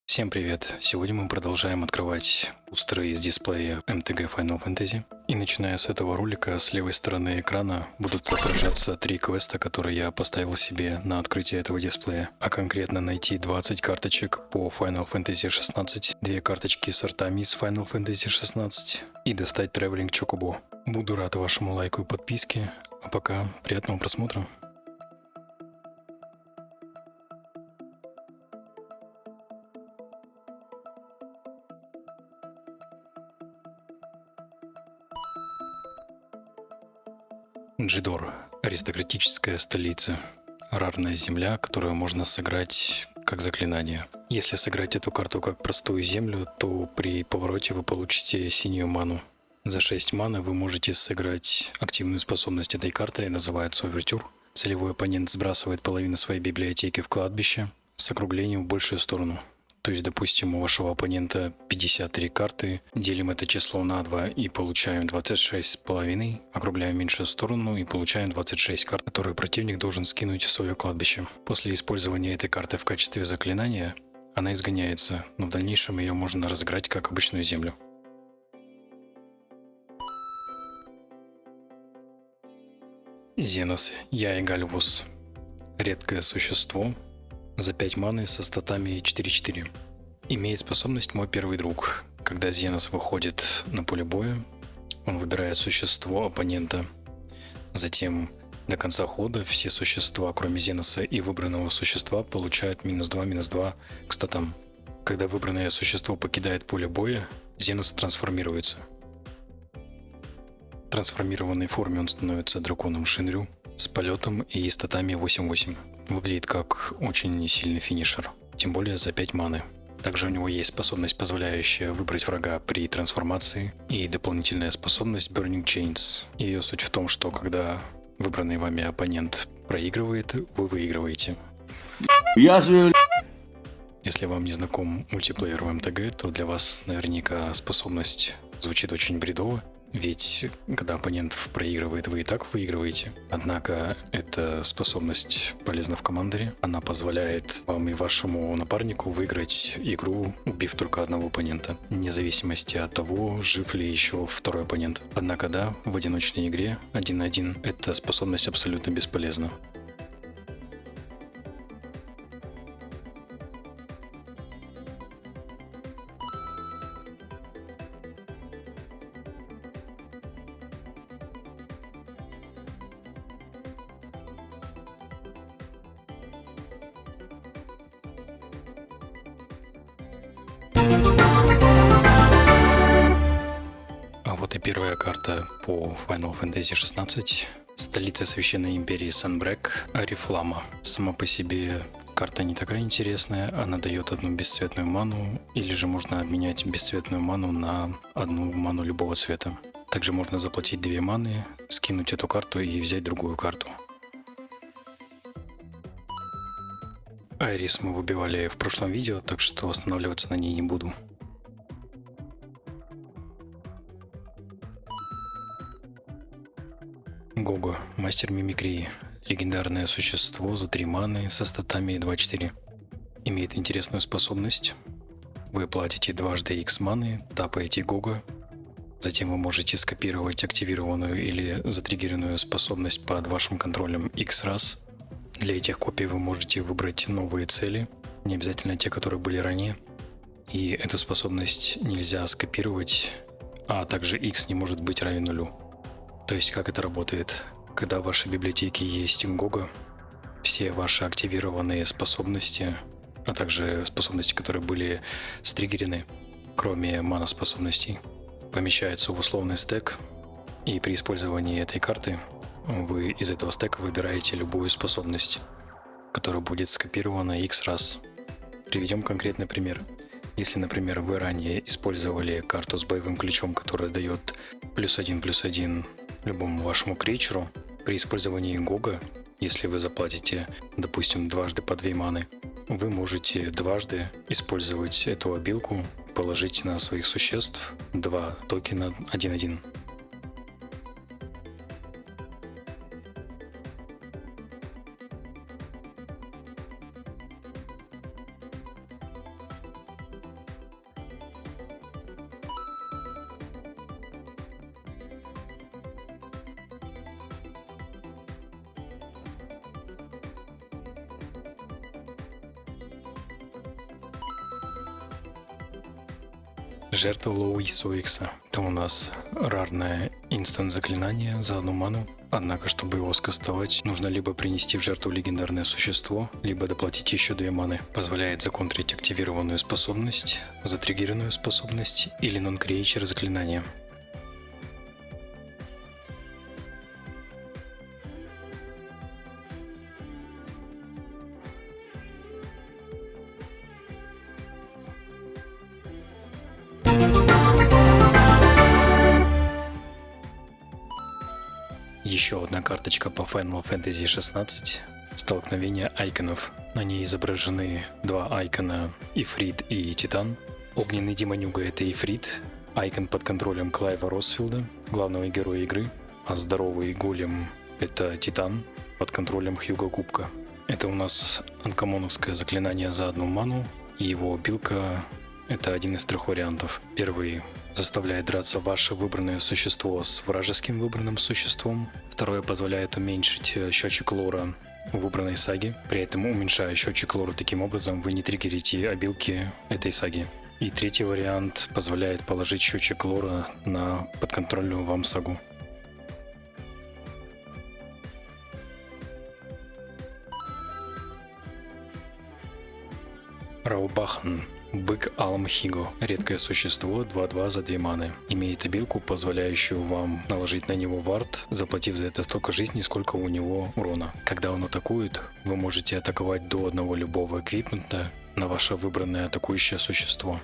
Всем привет! Сегодня мы продолжаем открывать бустеры из дисплея MTG Final Fantasy. И начиная с этого ролика, с левой стороны экрана будут отображаться 3 квеста, которые я поставил себе на открытие этого дисплея. А конкретно найти 20 карточек по Final Fantasy 16, 2 карточки с артами из Final Fantasy 16 и достать Traveling Chocobo. Буду рад вашему лайку и подписке, а пока приятного просмотра. Джидор – аристократическая столица. Рарная земля, которую можно сыграть как заклинание. Если сыграть эту карту как простую землю, то при повороте вы получите синюю ману. За 6 маны вы можете сыграть активную способность этой карты, называется Овертюр. Целевой оппонент сбрасывает половину своей библиотеки в кладбище с округлением в большую сторону. То есть, допустим, у вашего оппонента 53 карты, делим это число на 2 и получаем 26,5, округляем в меньшую сторону и получаем 26 карт, которые противник должен скинуть в свое кладбище. После использования этой карты в качестве заклинания, она изгоняется, но в дальнейшем ее можно разыграть как обычную землю. Зенос Яйгальвус. Редкое существо. За 5 маны со статами 4-4. Имеет способность «Мой первый друг». Когда Зенос выходит на поле боя, он выбирает существо оппонента. Затем до конца хода все существа, кроме Зеноса и выбранного существа, получают -2/-2 к статам. Когда выбранное существо покидает поле боя, Зенос трансформируется. В трансформированной форме он становится драконом Шинрю с полетом и статами 8-8. Выглядит как очень сильный финишер, тем более за 5 маны. Также у него есть способность, позволяющая выбрать врага при трансформации, и дополнительная способность Burning Chains. Ее суть в том, что когда выбранный вами оппонент проигрывает, вы выигрываете. Если вам не знаком мультиплеер в МТГ, то для вас наверняка способность звучит очень бредово. Ведь когда оппонент проигрывает, вы и так выигрываете. Однако эта способность полезна в командере. Она позволяет вам и вашему напарнику выиграть игру, убив только одного оппонента, вне зависимости от того, жив ли еще второй оппонент. Однако да, в одиночной игре 1 на 1 эта способность абсолютно бесполезна. А вот и первая карта по Final Fantasy 16. Столица Священной Империи Санбрек, Орифлама. Сама по себе карта не такая интересная, она дает одну бесцветную ману, или же можно обменять бесцветную ману на одну ману любого цвета. Также можно заплатить 2 маны, скинуть эту карту и взять другую карту. Айрис мы выбивали в прошлом видео, так что останавливаться на ней не буду. Гого, мастер мимикрии. Легендарное существо за 3 маны со статами 2-4. Имеет интересную способность. Вы платите дважды X маны, тапаете Гого. Затем вы можете скопировать активированную или затриггеренную способность под вашим контролем X раз. Для этих копий вы можете выбрать новые цели, не обязательно те, которые были ранее. И эту способность нельзя скопировать, а также X не может быть равен нулю. То есть как это работает? Когда в вашей библиотеке есть Гого, все ваши активированные способности, а также способности, которые были стриггерены, кроме мана-способностей, помещаются в условный стек, и при использовании этой карты вы из этого стека выбираете любую способность, которая будет скопирована X раз. Приведем конкретный пример. Если, например, вы ранее использовали карту с боевым ключом, которая дает +1/+1 любому вашему крейчеру, при использовании Гого, если вы заплатите, допустим, дважды по 2 маны, вы можете дважды использовать эту обилку, положить на своих существ 2 токена 1/1. Жертва Лоуи Соикса. Это у нас рарное инстант заклинание за 1 ману. Однако, чтобы его скастовать, нужно либо принести в жертву легендарное существо, либо доплатить еще 2 маны. Позволяет законтрить активированную способность, затриггеренную способность или нон-креатчер заклинание. Еще одна карточка по Final Fantasy 16. Столкновение айконов. На ней изображены 2 айкона Ифрит и Титан. Огненный демонюга — это Ифрит, айкон под контролем Клайва Росфилда, главного героя игры, а здоровый голем — это Титан под контролем Хьюго Кубка. Это у нас анкомоновское заклинание за 1 ману, и его билка — это один из 3 вариантов. Первый заставляет драться ваше выбранное существо с вражеским выбранным существом. Второе позволяет уменьшить счетчик лора у выбранной саги. При этом, уменьшая счетчик лора, таким образом вы не триггерите обилки этой саги. И третий вариант позволяет положить счетчик лора на подконтрольную вам сагу. Раубахан. Бык Алмхиго. Редкое существо, 2/2 за 2 маны. Имеет обилку, позволяющую вам наложить на него вард, заплатив за это столько жизни, сколько у него урона. Когда он атакует, вы можете атаковать до 1 любого эквипмента на ваше выбранное атакующее существо.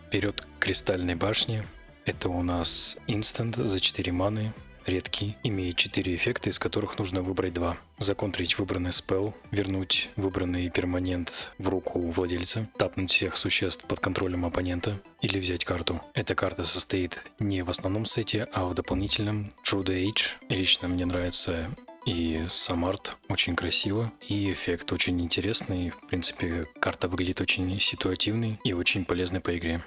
Вперед к Кристальной башне. Это у нас инстант за 4 маны. Редкий, имеет 4 эффекта, из которых нужно выбрать 2. Законтрить выбранный спелл, вернуть выбранный перманент в руку владельца, тапнуть всех существ под контролем оппонента или взять карту. Эта карта состоит не в основном сете, а в дополнительном True the Age. Лично мне нравится и сам арт, очень красиво, и эффект очень интересный. В принципе, карта выглядит очень ситуативной и очень полезной по игре.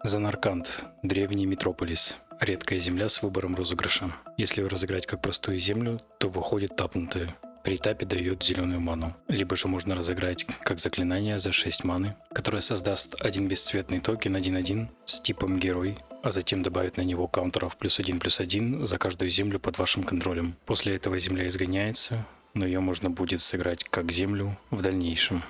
Занарканд. Древний метрополис. Редкая земля с выбором розыгрыша. Если разыграть как простую землю, то выходит тапнутая. При тапе дает зеленую ману. Либо же можно разыграть как заклинание за 6 маны, которое создаст один бесцветный токен 1/1 с типом герой, а затем добавит на него каунтеров +1/+1 за каждую землю под вашим контролем. После этого земля изгоняется, но ее можно будет сыграть как землю в дальнейшем.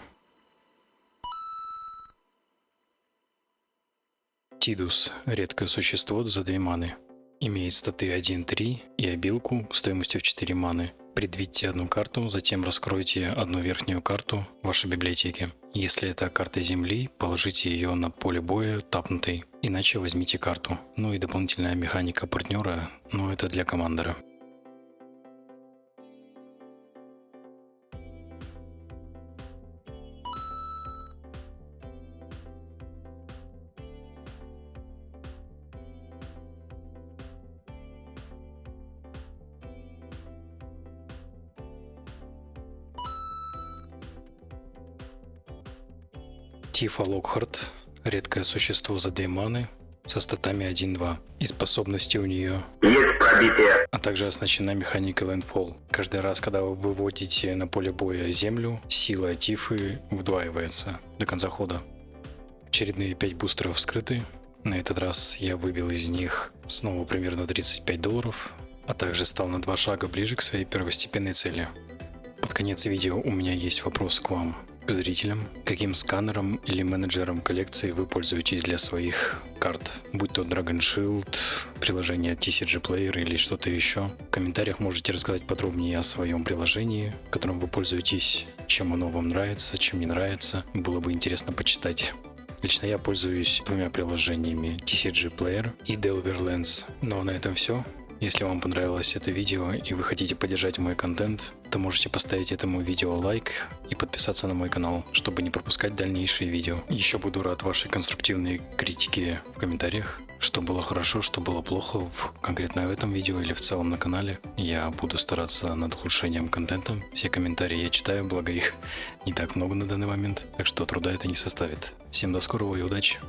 Тидус. Редкое существо за 2 маны. Имеет статы 1-3 и обилку стоимостью в 4 маны. Предвидьте 1 карту, затем раскройте 1 верхнюю карту в вашей библиотеке. Если это карта земли, положите ее на поле боя тапнутой, иначе возьмите карту. Ну и дополнительная механика партнера, но это для командора. Тифа Локхарт. Редкое существо за 2 маны со статами 1-2. И способности у нее есть пробитие, а также оснащена механикой Landfall. Каждый раз, когда вы выводите на поле боя землю, сила Тифы удваивается до конца хода. Очередные 5 бустеров вскрыты. На этот раз я выбил из них снова примерно $35, а также стал на 2 шага ближе к своей первостепенной цели. Под конец видео у меня есть вопрос к вам, к зрителям. Каким сканером или менеджером коллекции вы пользуетесь для своих карт? Будь то Dragon Shield, приложение TCG Player или что-то еще. В комментариях можете рассказать подробнее о своем приложении, которым вы пользуетесь, чем оно вам нравится, чем не нравится. Было бы интересно почитать. Лично я пользуюсь 2 приложениями TCG Player и Delver Lens. Ну а на этом все. Если вам понравилось это видео и вы хотите поддержать мой контент, то можете поставить этому видео лайк и подписаться на мой канал, чтобы не пропускать дальнейшие видео. Еще буду рад вашей конструктивной критике в комментариях, что было хорошо, что было плохо конкретно в этом видео или в целом на канале. Я буду стараться над улучшением контента. Все комментарии я читаю, благо их не так много на данный момент, так что труда это не составит. Всем до скорого и удачи!